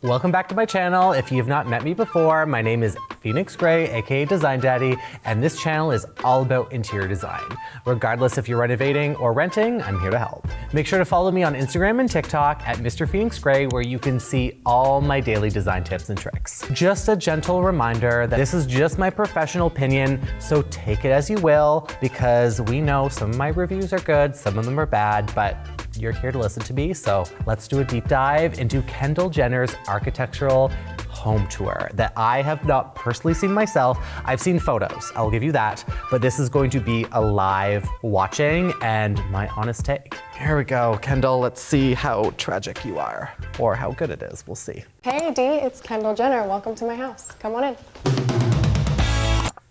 Welcome back to my channel. If you've not met me before, my name is Phoenix Gray, aka Design Daddy, and this channel is all about interior design. Regardless if you're renovating or renting, I'm here to help. Make sure to follow me on Instagram and TikTok at Mr. Phoenix Gray, where you can see all my daily design tips and tricks. Just a gentle reminder that this is just my professional opinion, so take it as you will, because we know some of my reviews are good, some of them are bad, but you're here to listen to me, so let's do a deep dive into Kendall Jenner's architectural home tour that I have not personally seen myself. I've seen photos, I'll give you that, but this is going to be a live watching and my honest take. Here we go, Kendall, let's see how tragic you are, or how good it is, we'll see. Hey Dee, it's Kendall Jenner. Welcome to my house. Come on in.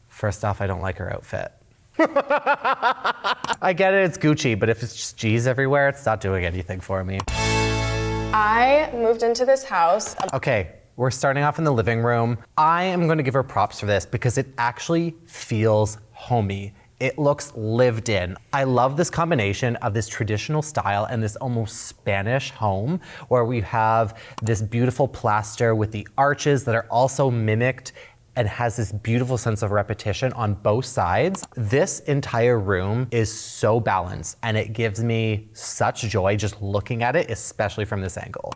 First off, I don't like her outfit. I get it, it's Gucci, but if it's just G's everywhere, it's not doing anything for me. I moved into this house. Okay, we're starting off in the living room. I am gonna give her props for this because it actually feels homey. It looks lived in. I love this combination of this traditional style and this almost Spanish home where we have this beautiful plaster with the arches that are also mimicked and has this beautiful sense of repetition on both sides. This entire room is so balanced and it gives me such joy just looking at it, especially from this angle.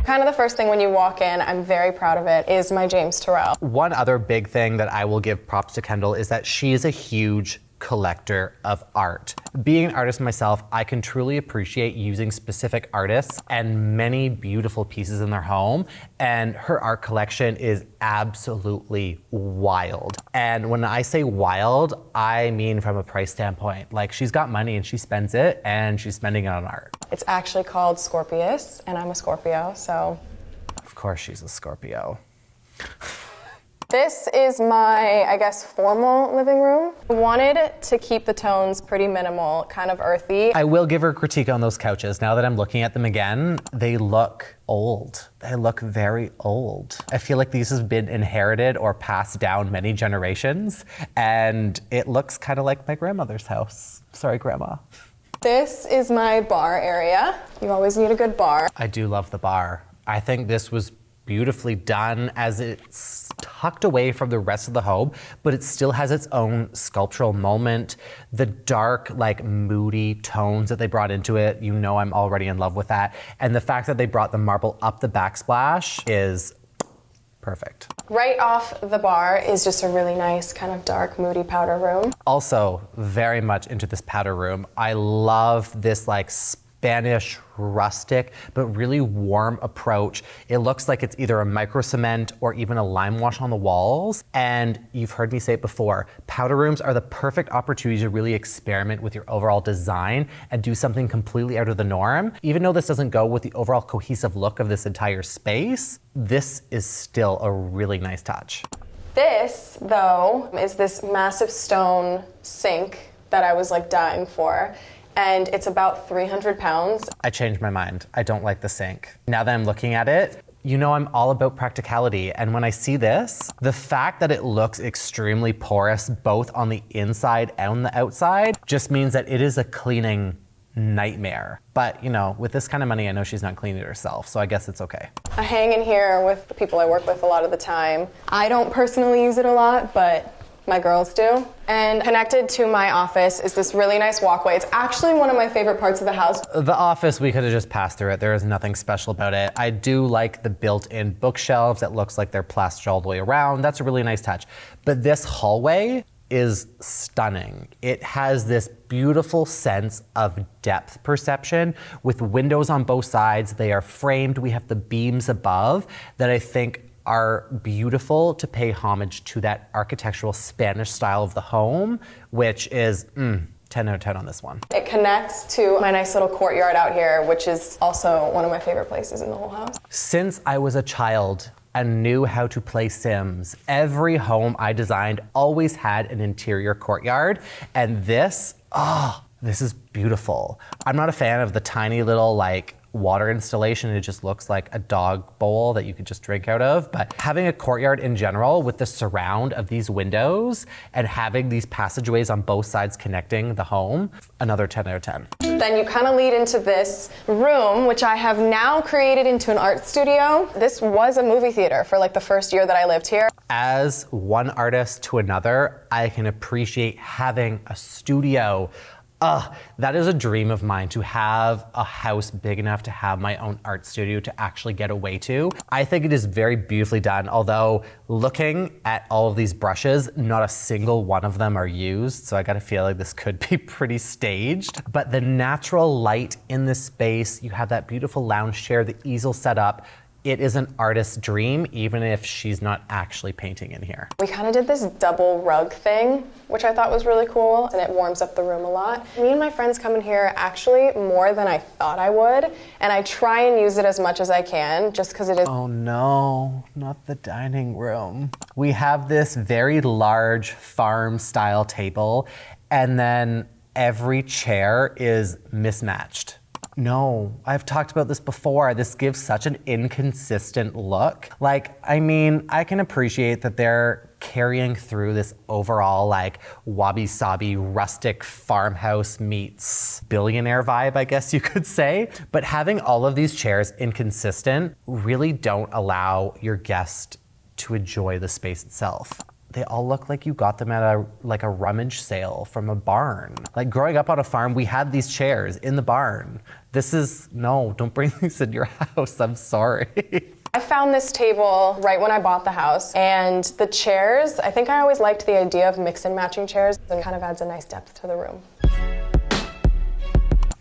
Kind of the first thing when you walk in, I'm very proud of it, is my James Turrell. One other big thing that I will give props to Kendall is that she is a huge collector of art. Being an artist myself, I can truly appreciate using specific artists and many beautiful pieces in their home, and her art collection is absolutely wild. And when I say wild, I mean from a price standpoint. Like, she's got money and she spends it, and she's spending it on art. It's actually called Scorpius, and I'm a Scorpio, so. Of course she's a Scorpio. This is my, I guess, formal living room. I wanted to keep the tones pretty minimal, kind of earthy. I will give her a critique on those couches. Now that I'm looking at them again, they look old. They look very old. I feel like these have been inherited or passed down many generations, and it looks kind of like my grandmother's house. Sorry, Grandma. This is my bar area. You always need a good bar. I do love the bar. I think this was beautifully done as it's tucked away from the rest of the home, but it still has its own sculptural moment. The dark, like moody tones that they brought into it, you know I'm already in love with that. And the fact that they brought the marble up the backsplash is perfect. Right off the bar is just a really nice kind of dark, moody powder room. Also, very much into this powder room. I love this like Spanish rustic, but really warm approach. It looks like it's either a micro cement or even a lime wash on the walls. And you've heard me say it before, powder rooms are the perfect opportunity to really experiment with your overall design and do something completely out of the norm. Even though this doesn't go with the overall cohesive look of this entire space, this is still a really nice touch. This, though, is this massive stone sink that I was like dying for. And it's about 300 pounds. I changed my mind. I don't like the sink. Now that I'm looking at it, you know I'm all about practicality. And when I see this, the fact that it looks extremely porous, both on the inside and the outside, just means that it is a cleaning nightmare. But you know, with this kind of money, I know she's not cleaning it herself, so I guess it's okay. I hang in here with the people I work with a lot of the time. I don't personally use it a lot, but my girls do. And connected to my office is this really nice walkway. It's actually one of my favorite parts of the house. The office, we could have just passed through it. There is nothing special about it. I do like the built-in bookshelves that looks like they're plastered all the way around. That's a really nice touch. But this hallway is stunning. It has this beautiful sense of depth perception with windows on both sides. They are framed. We have the beams above that I think are beautiful to pay homage to that architectural Spanish style of the home, which is 10 out of 10 on this one. It connects to my nice little courtyard out here, which is also one of my favorite places in the whole house. Since I was a child and knew how to play Sims, every home I designed always had an interior courtyard, and this is beautiful. I'm not a fan of the tiny little like water installation. It just looks like a dog bowl that you could just drink out of. But having a courtyard in general with the surround of these windows and having these passageways on both sides connecting the home, another 10 out of 10. Then you kind of lead into this room, which I have now created into an art studio. This was a movie theater for like the first year that I lived here. As one artist to another, I can appreciate having a studio. That is a dream of mine, to have a house big enough to have my own art studio to actually get away to. I think it is very beautifully done, although looking at all of these brushes, not a single one of them are used, so I gotta feel like this could be pretty staged. But the natural light in this space, you have that beautiful lounge chair, the easel set up. It is an artist's dream, even if she's not actually painting in here. We kind of did this double rug thing, which I thought was really cool, and it warms up the room a lot. Me and my friends come in here actually more than I thought I would, and I try and use it as much as I can, just because it is— Oh no, not the dining room. We have this very large farm-style table, and then every chair is mismatched. No, I've talked about this before. This gives such an inconsistent look. Like, I mean, I can appreciate that they're carrying through this overall like wabi-sabi rustic farmhouse meets billionaire vibe, I guess you could say. But having all of these chairs inconsistent really don't allow your guest to enjoy the space itself. They all look like you got them at a rummage sale from a barn. Like growing up on a farm, we had these chairs in the barn. No, don't bring these in your house, I'm sorry. I found this table right when I bought the house, and the chairs, I think I always liked the idea of mix and matching chairs, and kind of adds a nice depth to the room.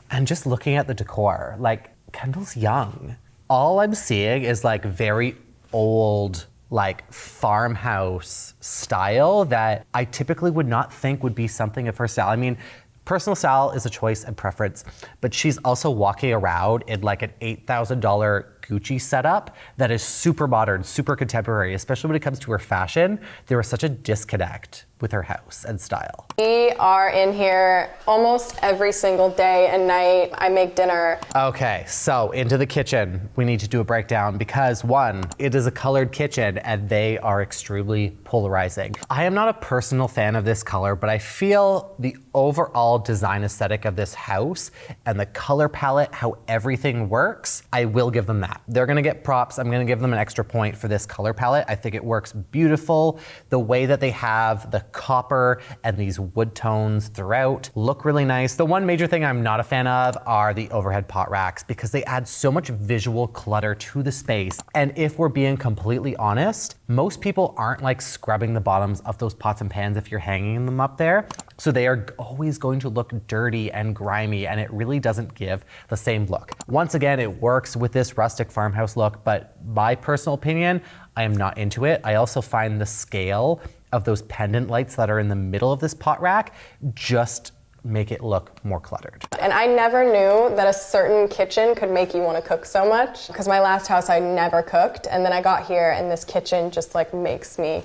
And just looking at the decor, like Kendall's young. All I'm seeing is like very old, like farmhouse style that I typically would not think would be something of her style. I mean, personal style is a choice and preference, but she's also walking around in like an $8,000 Gucci setup that is super modern, super contemporary, especially when it comes to her fashion. There was such a disconnect with her house and style. We are in here almost every single day and night. I make dinner. Okay, so into the kitchen. We need to do a breakdown because one, it is a colored kitchen and they are extremely polarizing. I am not a personal fan of this color, but I feel the overall design aesthetic of this house and the color palette, how everything works, I will give them that. They're gonna get props. I'm gonna give them an extra point for this color palette. I think it works beautiful. The way that they have the copper and these wood tones throughout look really nice. The one major thing I'm not a fan of are the overhead pot racks because they add so much visual clutter to the space. And if we're being completely honest, most people aren't like scrubbing the bottoms of those pots and pans if you're hanging them up there. So they are always going to look dirty and grimy, and it really doesn't give the same look. Once again, it works with this rustic farmhouse look, but my personal opinion, I am not into it. I also find the scale of those pendant lights that are in the middle of this pot rack just make it look more cluttered. And I never knew that a certain kitchen could make you want to cook so much, because my last house I never cooked, and then I got here and this kitchen just like makes me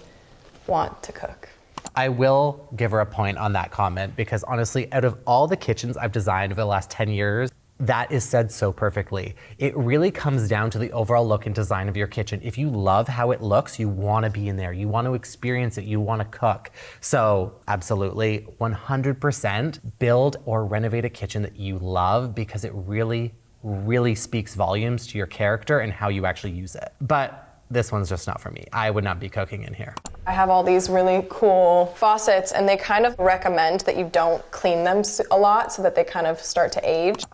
want to cook. I will give her a point on that comment because honestly, out of all the kitchens I've designed over the last 10 years, that is said so perfectly. It really comes down to the overall look and design of your kitchen. If you love how it looks, you want to be in there. You want to experience it. You want to cook. So absolutely, 100% build or renovate a kitchen that you love because it really, really speaks volumes to your character and how you actually use it. But this one's just not for me. I would not be cooking in here. I have all these really cool faucets, and they kind of recommend that you don't clean them a lot so that they kind of start to age.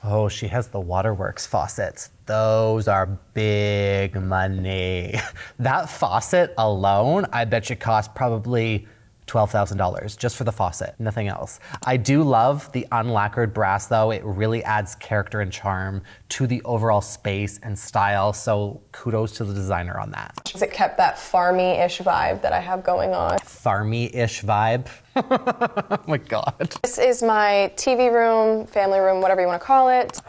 Oh, she has the Waterworks faucets. Those are big money. That faucet alone, I bet you cost probably $12,000 just for the faucet, nothing else. I do love the unlacquered brass though. It really adds character and charm to the overall space and style, so kudos to the designer on that. It kept that farmy-ish vibe that I have going on. Farmy-ish vibe? Oh my God. This is my TV room, family room, whatever you want to call it.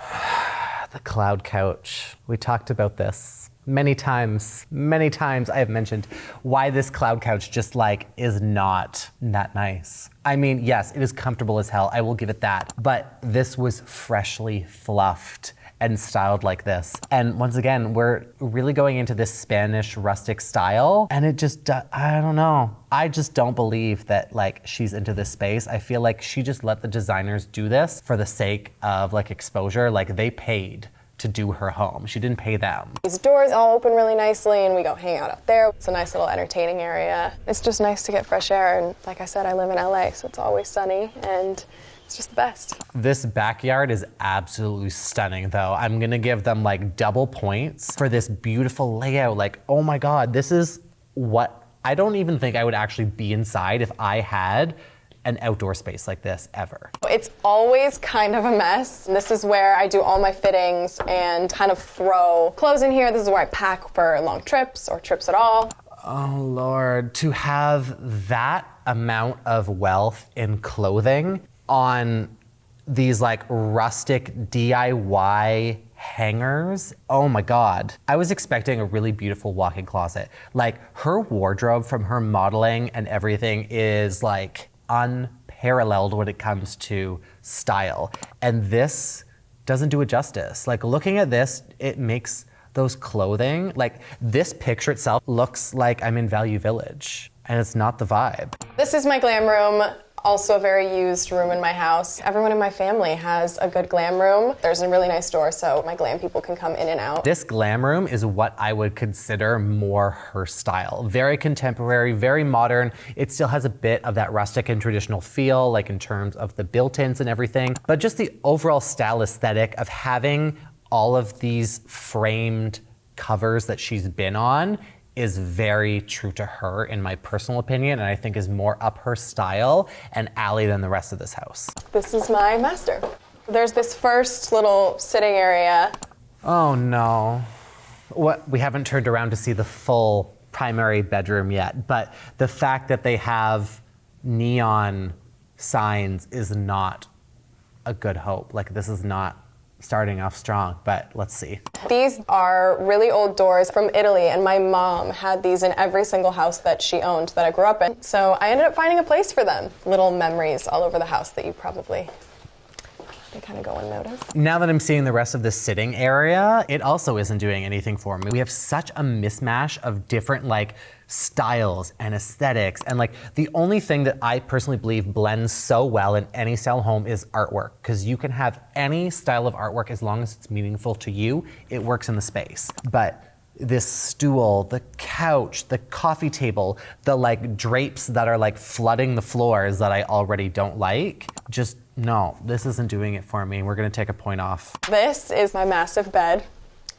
The cloud couch. We talked about this. Many times I have mentioned why this cloud couch just like is not that nice. I mean, yes, it is comfortable as hell, I will give it that, but this was freshly fluffed and styled like this. And once again, we're really going into this Spanish rustic style, and it just, I don't know. I just don't believe that like she's into this space. I feel like she just let the designers do this for the sake of like exposure. Like they paid to do her home. She didn't pay them. These doors all open really nicely and we go hang out up there. It's a nice little entertaining area. It's just nice to get fresh air, and like I said, I live in LA, so it's always sunny and it's just the best. This backyard is absolutely stunning though. I'm gonna give them like double points for this beautiful layout. Like, oh my God, this is what, I don't even think I would actually be inside if I had an outdoor space like this ever. It's always kind of a mess. This is where I do all my fittings and kind of throw clothes in here. This is where I pack for long trips or trips at all. Oh Lord, to have that amount of wealth in clothing on these like rustic DIY hangers. Oh my God. I was expecting a really beautiful walk-in closet. Like her wardrobe from her modeling and everything is like unparalleled when it comes to style. And this doesn't do it justice. Like looking at this, it makes those clothing, like this picture itself looks like I'm in Value Village, and it's not the vibe. This is my glam room. Also a very used room in my house. Everyone in my family has a good glam room. There's a really nice door so my glam people can come in and out. This glam room is what I would consider more her style. Very contemporary, very modern. It still has a bit of that rustic and traditional feel, like in terms of the built-ins and everything, but just the overall style aesthetic of having all of these framed covers that she's been on is very true to her, in my personal opinion, and I think is more up her style and alley than the rest of this house. This is my master. There's this first little sitting area. Oh no. What, we haven't turned around to see the full primary bedroom yet, but the fact that they have neon signs is not a good hope. Like this is not starting off strong, but let's see. These are really old doors from Italy, and my mom had these in every single house that she owned that I grew up in. So I ended up finding a place for them. Little memories all over the house that you probably, they kind of go unnoticed. Now that I'm seeing the rest of the sitting area, it also isn't doing anything for me. We have such a mismatch of different like styles and aesthetics, and like the only thing that I personally believe blends so well in any style home is artwork, because you can have any style of artwork as long as it's meaningful to you, it works in the space. But this stool, the couch, the coffee table, the like drapes that are like flooding the floors that I already don't like, just no, this isn't doing it for me. We're gonna take a point off. This is my massive bed.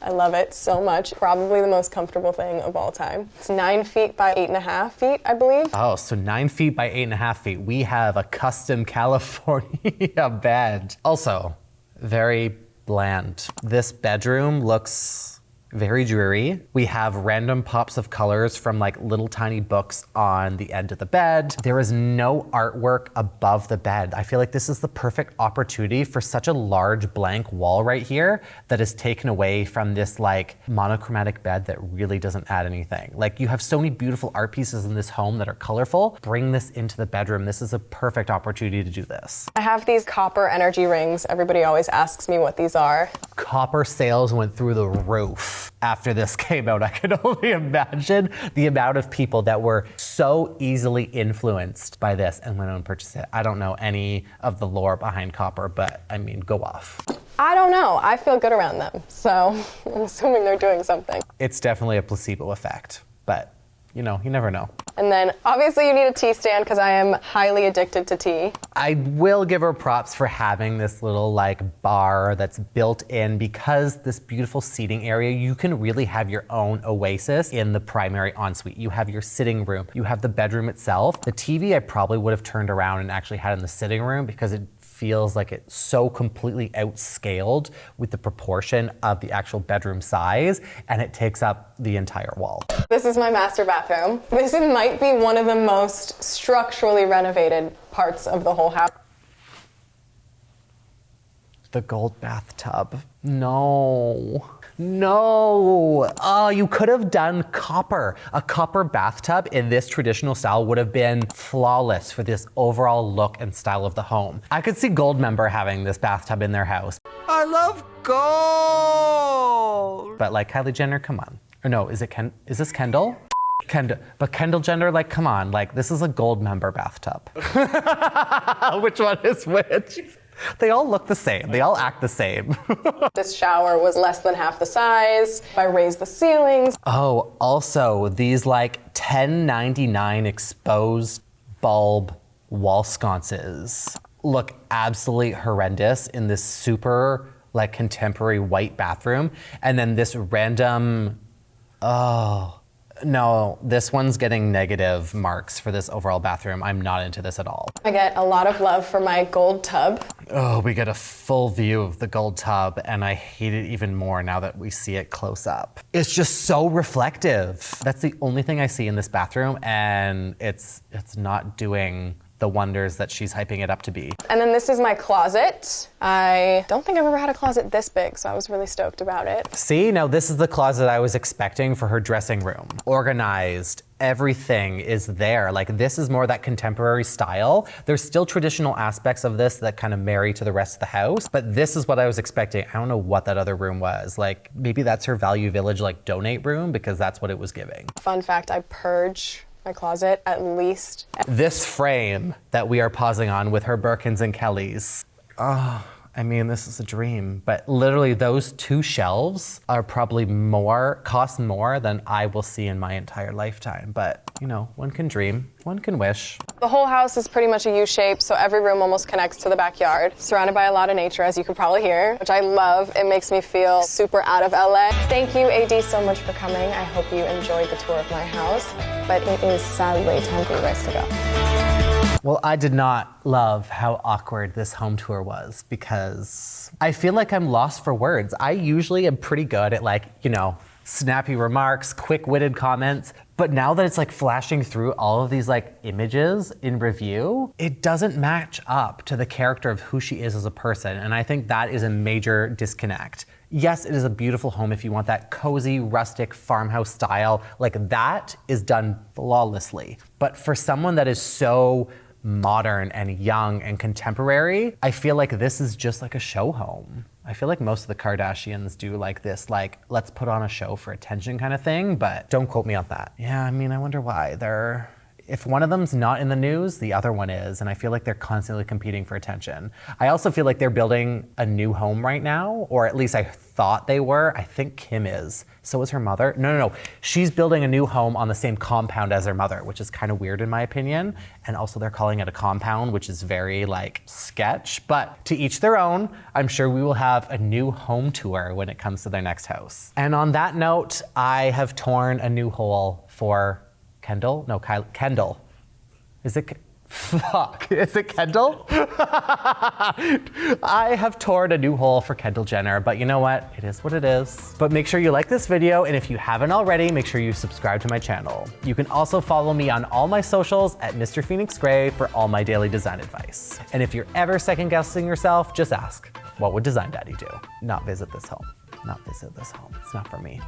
I love it so much. Probably the most comfortable thing of all time. It's 9 feet by 8.5 feet, I believe. Oh, so 9 feet by 8.5 feet. We have a custom California bed. Also, very bland. This bedroom looks very dreary. We have random pops of colors from like little tiny books on the end of the bed. There is no artwork above the bed. I feel like this is the perfect opportunity for such a large blank wall right here that is taken away from this like monochromatic bed that really doesn't add anything. Like you have so many beautiful art pieces in this home that are colorful. Bring this into the bedroom. This is a perfect opportunity to do this. I have these copper energy rings. Everybody always asks me what these are. Copper sales went through the roof after this came out. I could only imagine the amount of people that were so easily influenced by this and went out and purchased it. I don't know any of the lore behind copper, but I mean, go off. I don't know. I feel good around them, so I'm assuming they're doing something. It's definitely a placebo effect, but you know, you never know. And then obviously you need a tea stand because I am highly addicted to tea. I will give her props for having this little like bar that's built in, because this beautiful seating area, you can really have your own oasis in the primary ensuite. You have your sitting room, you have the bedroom itself. The TV I probably would have turned around and actually had in the sitting room because it feels like it's so completely outscaled with the proportion of the actual bedroom size, and it takes up the entire wall. This is my master bathroom. This might be one of the most structurally renovated parts of the whole house. The gold bathtub. No. No, oh, you could have done copper. A copper bathtub in this traditional style would have been flawless for this overall look and style of the home. I could see Goldmember having this bathtub in their house. I love gold. But like Kylie Jenner, come on. Or no, is this Kendall? But Kendall Jenner, like, come on, like, this is a Goldmember bathtub. Which one is which? They all look the same. They all act the same. This shower was less than half the size. I raised the ceilings. Oh, also these like $10.99 exposed bulb wall sconces look absolutely horrendous in this super like contemporary white bathroom. And then this random, oh, no, this one's getting negative marks for this overall bathroom. I'm not into this at all. I get a lot of love for my gold tub. Oh, we get a full view of the gold tub, and I hate it even more now that we see it close up. It's just so reflective. That's the only thing I see in this bathroom, and it's not doing the wonders that she's hyping it up to be. And then this is my closet. I don't think I've ever had a closet this big, so I was really stoked about it. See, now this is the closet I was expecting for her dressing room. Organized, everything is there. Like, this is more that contemporary style. There's still traditional aspects of this that kind of marry to the rest of the house, but this is what I was expecting. I don't know what that other room was. Like, maybe that's her Value Village, like, donate room, because that's what it was giving. Fun fact, I purge my closet at least. This frame that we are pausing on with her Birkins and Kellys. Oh, I mean, this is a dream, but literally those two shelves are probably cost more than I will see in my entire lifetime. But, you know, one can dream, one can wish. The whole house is pretty much a U shape, so every room almost connects to the backyard. Surrounded by a lot of nature, as you could probably hear, which I love. It makes me feel super out of LA. Thank you, AD, so much for coming. I hope you enjoyed the tour of my house, but it is sadly time for you guys to go. Well, I did not love how awkward this home tour was because I feel like I'm lost for words. I usually am pretty good at, like, you know, snappy remarks, quick-witted comments, but now that it's like flashing through all of these like images in review, it doesn't match up to the character of who she is as a person, and I think that is a major disconnect. Yes, it is a beautiful home if you want that cozy, rustic farmhouse style. Like, that is done flawlessly. But for someone that is so modern and young and contemporary, I feel like this is just like a show home. I feel like most of the Kardashians do like this, like, let's put on a show for attention kind of thing, but don't quote me on that. Yeah, I mean, I wonder why. If one of them's not in the news, the other one is, and I feel like they're constantly competing for attention. I also feel like they're building a new home right now, or at least I thought they were. I think Kim is. So is her mother. No. She's building a new home on the same compound as her mother, which is kind of weird in my opinion. And also they're calling it a compound, which is very like sketch, but to each their own. I'm sure we will have a new home tour when it comes to their next house. And on that note, I have torn a new hole for Kendall? No, Kendall. Is it? Fuck. Is it Kendall? I have torn a new hole for Kendall Jenner, but you know what? It is what it is. But make sure you like this video, and if you haven't already, make sure you subscribe to my channel. You can also follow me on all my socials at Mr. Phoenix Gray for all my daily design advice. And if you're ever second guessing yourself, just ask, what would Design Daddy do? Not visit this home. Not visit this home. It's not for me.